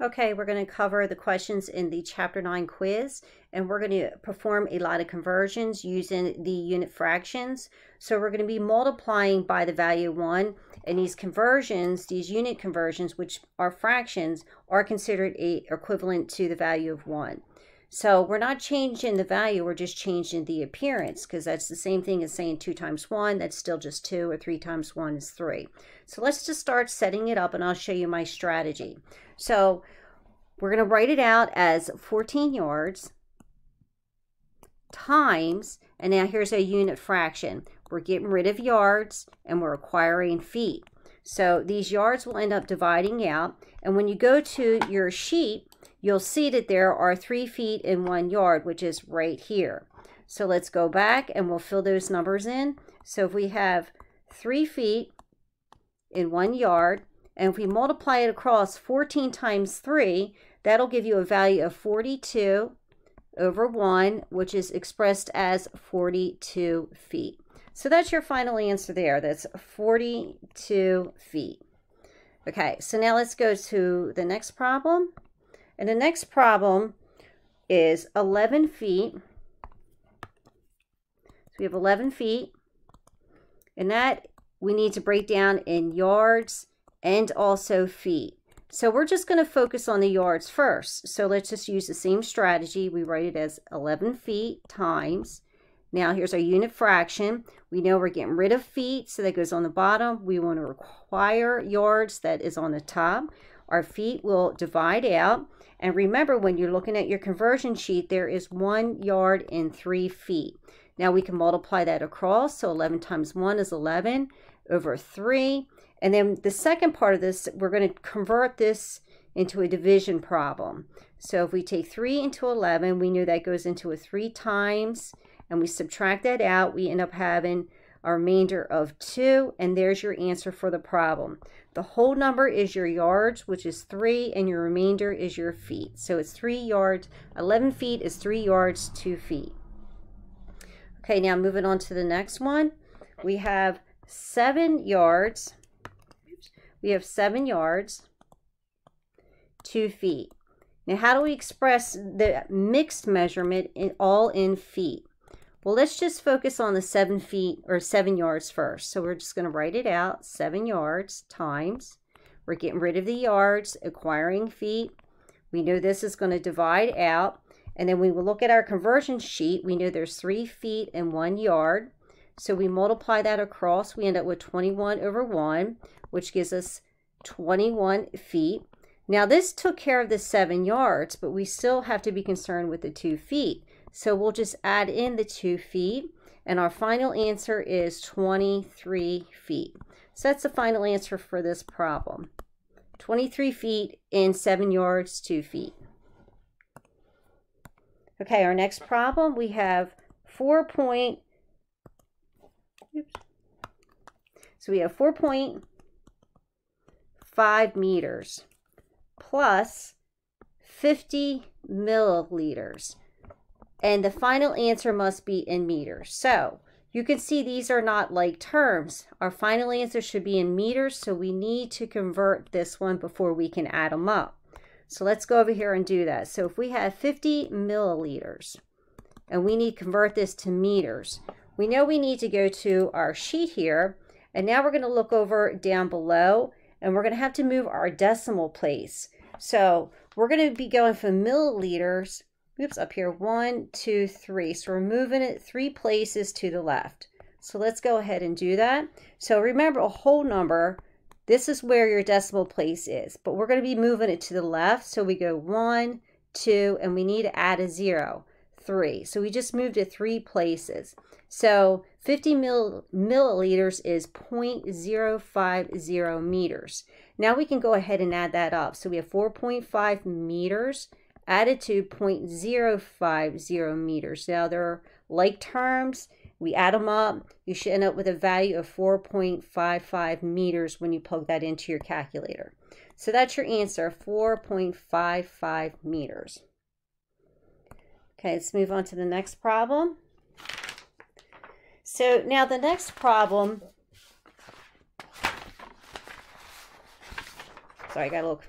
Okay, we're going to cover the questions in the Chapter 9 quiz, and we're going to perform a lot of conversions using the unit fractions. So we're going to be multiplying by the value 1, and these conversions, these unit conversions, which are fractions, are considered equivalent to the value of 1. So we're not changing the value, we're just changing the appearance, because that's the same thing as saying 2 times 1, that's still just 2, or 3 times 1 is 3. So let's just start setting it up, and I'll show you my strategy. So we're going to write it out as 14 yards times, and now here's a unit fraction. We're getting rid of yards, and we're acquiring feet. So these yards will end up dividing out, and when you go to your sheet, you'll see that there are 3 feet in 1 yard, which is right here. So let's go back and we'll fill those numbers in. So if we have 3 feet in 1 yard, and if we multiply it across 14 times 3, that'll give you a value of 42 over 1, which is expressed as 42 feet. So that's your final answer there. That's 42 feet. Okay, so now let's go to the next problem. And the next problem is 11 feet. So we have 11 feet. And that we need to break down in yards and also feet. So we're just going to focus on the yards first. So let's just use the same strategy. We write it as 11 feet times. Now here's our unit fraction. We know we're getting rid of feet, so that goes on the bottom. We want to require yards, that is on the top. Our feet will divide out. And remember, when you're looking at your conversion sheet, there is 1 yard and 3 feet. Now we can multiply that across. So 11 times 1 is 11 over 3. And then the second part of this, we're going to convert this into a division problem. So if we take 3 into 11, we know that goes into a 3 times, and we subtract that out, we end up having a remainder of 2, and there's your answer for the problem. The whole number is your yards, which is 3, and your remainder is your feet. So it's 3 yards, 11 feet is 3 yards, 2 feet. Okay, now moving on to the next one. We have 7 yards. We have 7 yards, 2 feet. Now, how do we express the mixed measurement all in feet? Well, let's just focus on the 7 feet or 7 yards first. So we're just going to write it out, 7 yards times. We're getting rid of the yards, acquiring feet. We know this is going to divide out. And then we will look at our conversion sheet. We know there's 3 feet in 1 yard. So we multiply that across. We end up with 21 over 1, which gives us 21 feet. Now this took care of the 7 yards, but we still have to be concerned with the 2 feet. So we'll just add in the 2 feet, and our final answer is 23 feet. So that's the final answer for this problem. 23 feet in 7 yards, 2 feet. Okay, our next problem, we have 4.5 meters plus 50 milliliters. And the final answer must be in meters. So you can see these are not like terms. Our final answer should be in meters, so we need to convert this one before we can add them up. So let's go over here and do that. So if we have 50 milliliters and we need to convert this to meters, we know we need to go to our sheet here, and now we're going to look over down below, and we're going to have to move our decimal place. So we're going to be going from milliliters, oops, up here, 1, 2, 3. So we're moving it 3 places to the left. So let's go ahead and do that. So remember, a whole number, this is where your decimal place is, but we're going to be moving it to the left. So we go 1, 2, and we need to add a 0, 3. So we just moved it 3 places. So 50 milliliters is 0.050 meters. Now we can go ahead and add that up. So we have 4.5 meters added to 0.050 meters. Now they're like terms. We add them up. You should end up with a value of 4.55 meters when you plug that into your calculator. So that's your answer, 4.55 meters. Okay, let's move on to the next problem. So now the next problem, sorry, I gotta look.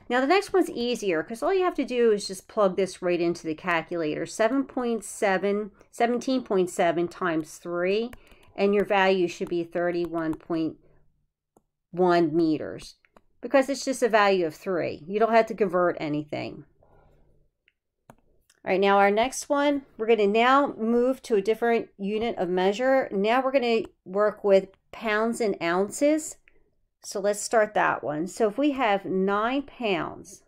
Now the next one's easier because all you have to do is just plug this right into the calculator. 17.7 times 3, and your value should be 31.1 meters because it's just a value of 3. You don't have to convert anything. All right, now our next one, we're going to now move to a different unit of measure. Now we're going to work with pounds and ounces. So let's start that one. So if we have 9 pounds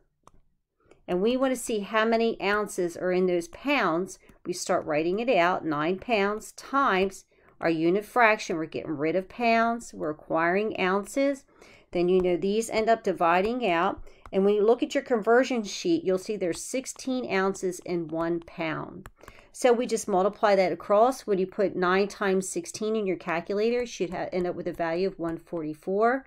and we want to see how many ounces are in those pounds, we start writing it out. 9 pounds times our unit fraction. We're getting rid of pounds. We're acquiring ounces. Then you know these end up dividing out. And when you look at your conversion sheet, you'll see there's 16 ounces in 1 pound. So we just multiply that across. When you put 9 times 16 in your calculator, you should end up with a value of 144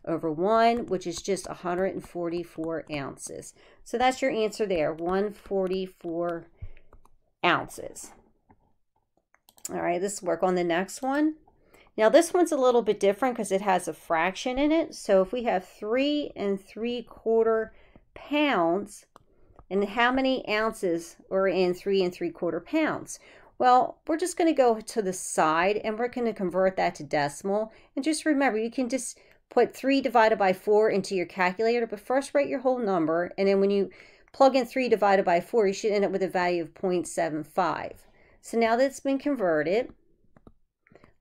over 1, which is just 144 ounces. So that's your answer there, 144 ounces. All right, let's work on the next one. Now this one's a little bit different because it has a fraction in it. So if we have 3 3/4 pounds, and how many ounces are in 3 3/4 pounds? Well, we're just going to go to the side and we're going to convert that to decimal. And just remember, you can just put 3 divided by 4 into your calculator, but first write your whole number. And then when you plug in 3 divided by 4, you should end up with a value of 0.75. So now that it's been converted,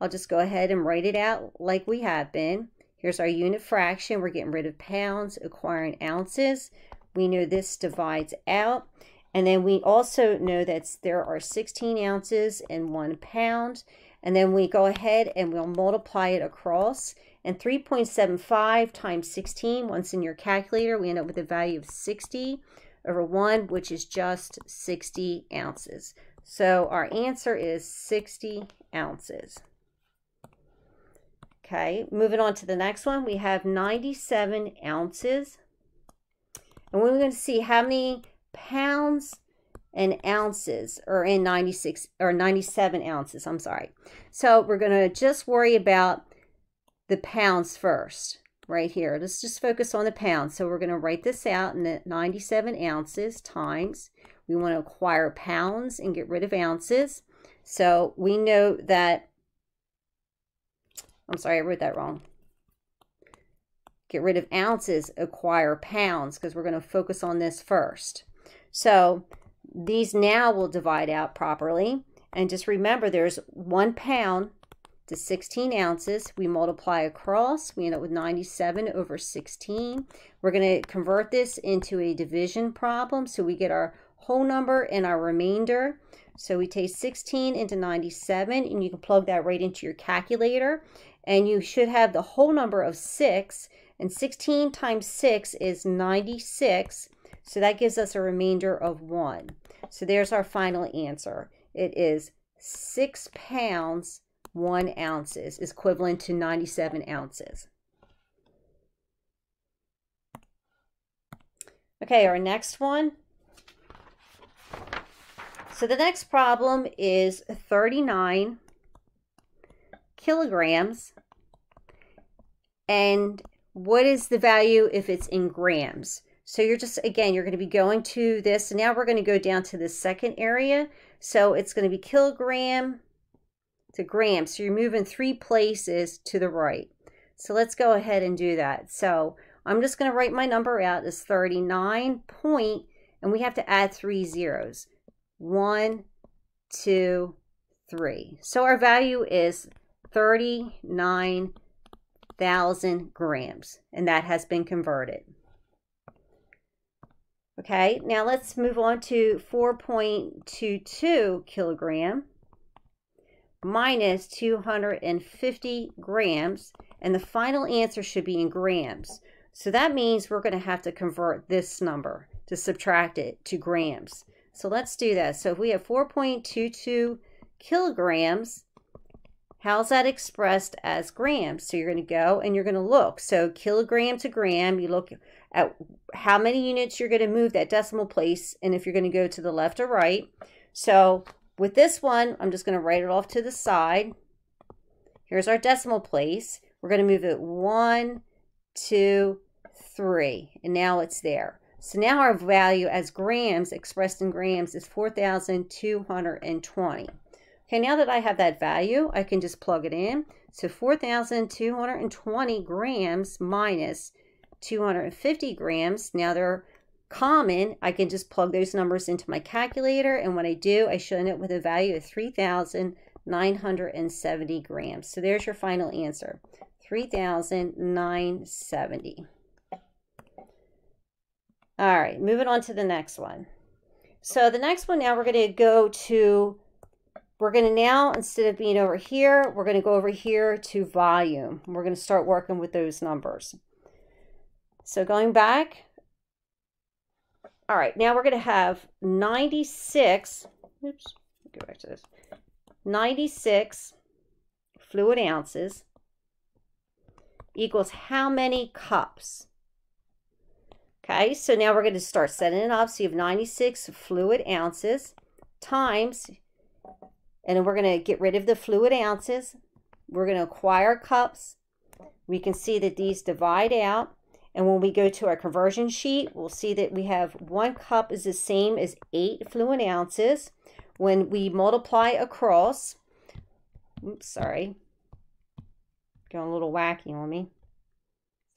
I'll just go ahead and write it out like we have been. Here's our unit fraction. We're getting rid of pounds, acquiring ounces. We know this divides out. And then we also know that there are 16 ounces in 1 pound. And then we go ahead and we'll multiply it across. And 3.75 times 16, once in your calculator, we end up with a value of 60 over 1, which is just 60 ounces. So our answer is 60 ounces. Okay, moving on to the next one, we have 97 ounces. And we're going to see how many pounds and ounces are in 97 ounces, I'm sorry. So we're going to just worry about the pounds first, right here. Let's just focus on the pounds. So we're going to write this out in the 97 ounces times. We want to acquire pounds and get rid of ounces. So we know that, I'm sorry, I wrote that wrong. Get rid of ounces, acquire pounds, because we're going to focus on this first. So these now will divide out properly. And just remember, there's 1 pound to 16 ounces. We multiply across. We end up with 97 over 16. We're going to convert this into a division problem. So we get our whole number and our remainder. So we take 16 into 97, and you can plug that right into your calculator. And you should have the whole number of 6. And 16 times 6 is 96. So that gives us a remainder of 1. So there's our final answer. It is 6 pounds, 1 ounces is equivalent to 97 ounces. Okay, our next one. So the next problem is 39 kilograms. And what is the value if it's in grams? So you're just, again, you're going to be going to this. Now we're going to go down to the second area. So it's going to be kilogram to gram. So you're moving 3 places to the right. So let's go ahead and do that. So I'm just going to write my number out as 39 point, and we have to add 3 zeros. 1, 2, 3. So our value is 39,000 grams, and that has been converted. Okay, now let's move on to 4.22 kilogram minus 250 grams, and the final answer should be in grams. So that means we're going to have to convert this number to subtract it to grams. So let's do that. So if we have 4.22 kilograms, how's that expressed as grams? So you're going to go and you're going to look. So kilogram to gram, you look at how many units you're going to move that decimal place, and if you're going to go to the left or right. So with this one, I'm just going to write it off to the side. Here's our decimal place. We're going to move it 1, 2, 3, and now it's there. So now our value as grams, expressed in grams, is 4,220. Okay, now that I have that value, I can just plug it in. So 4,220 grams minus 250 grams. Now they're common. I can just plug those numbers into my calculator, and when I do, I show it with a value of 3,970 grams. So there's your final answer, 3,970. All right, moving on to the next one. So the next one, now we're going to now, instead of being over here, we're going to go over here to volume. We're going to start working with those numbers. So going back, all right, now we're going to have 96, oops, go back to this, 96 fluid ounces equals how many cups? Okay, so now we're going to start setting it up. So you have 96 fluid ounces times, and then we're going to get rid of the fluid ounces. We're going to acquire cups. We can see that these divide out. And when we go to our conversion sheet, we'll see that we have 1 cup is the same as 8 fluid ounces. When we multiply across, oops, sorry, going a little wacky on me.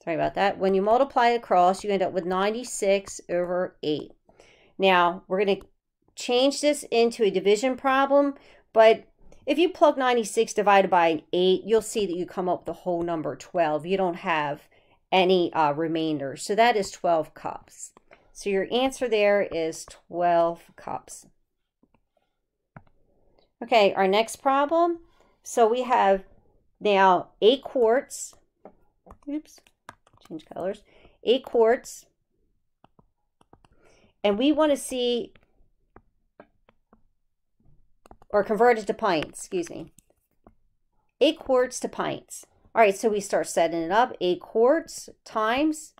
Sorry about that. When you multiply across, you end up with 96 over 8. Now, we're going to change this into a division problem, but if you plug 96 divided by 8, you'll see that you come up with the whole number 12. You don't have any remainder. So that is 12 cups. So your answer there is 12 cups. Okay, our next problem. So we have now 8 quarts. Oops. Change colors, 8 quarts, and we want to see, or convert it to pints, excuse me, 8 quarts to pints. All right, so we start setting it up, 8 quarts times,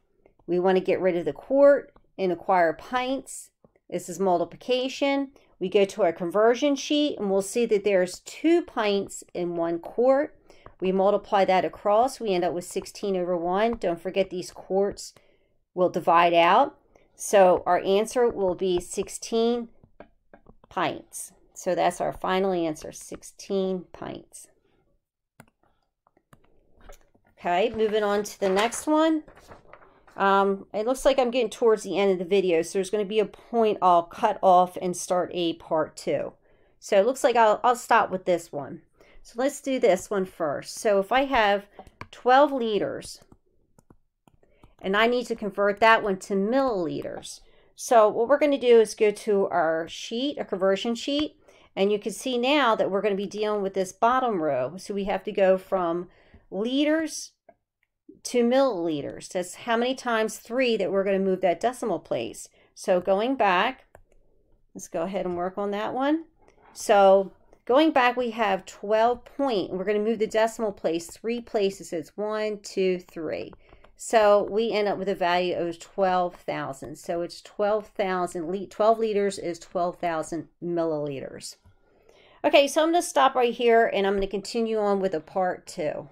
we want to get rid of the quart and acquire pints. This is multiplication. We go to our conversion sheet, and we'll see that there's 2 pints in 1 quart. We multiply that across, we end up with 16 over 1. Don't forget these quarts will divide out. So our answer will be 16 pints. So that's our final answer, 16 pints. Okay, moving on to the next one. It looks like I'm getting towards the end of the video, so there's going to be a point I'll cut off and start a part 2. So it looks like I'll stop with this one. So let's do this one first. So if I have 12 liters and I need to convert that one to milliliters. So what we're going to do is go to our sheet, a conversion sheet, and you can see now that we're going to be dealing with this bottom row. So we have to go from liters to milliliters. That's how many times 3 that we're going to move that decimal place. So going back, let's go ahead and work on that one. So going back, we have 12 point, and we're going to move the decimal place 3 places. It's 1, 2, 3. So we end up with a value of 12,000. So it's 12,000. 12 liters is 12,000 milliliters. Okay, so I'm going to stop right here, and I'm going to continue on with a part 2.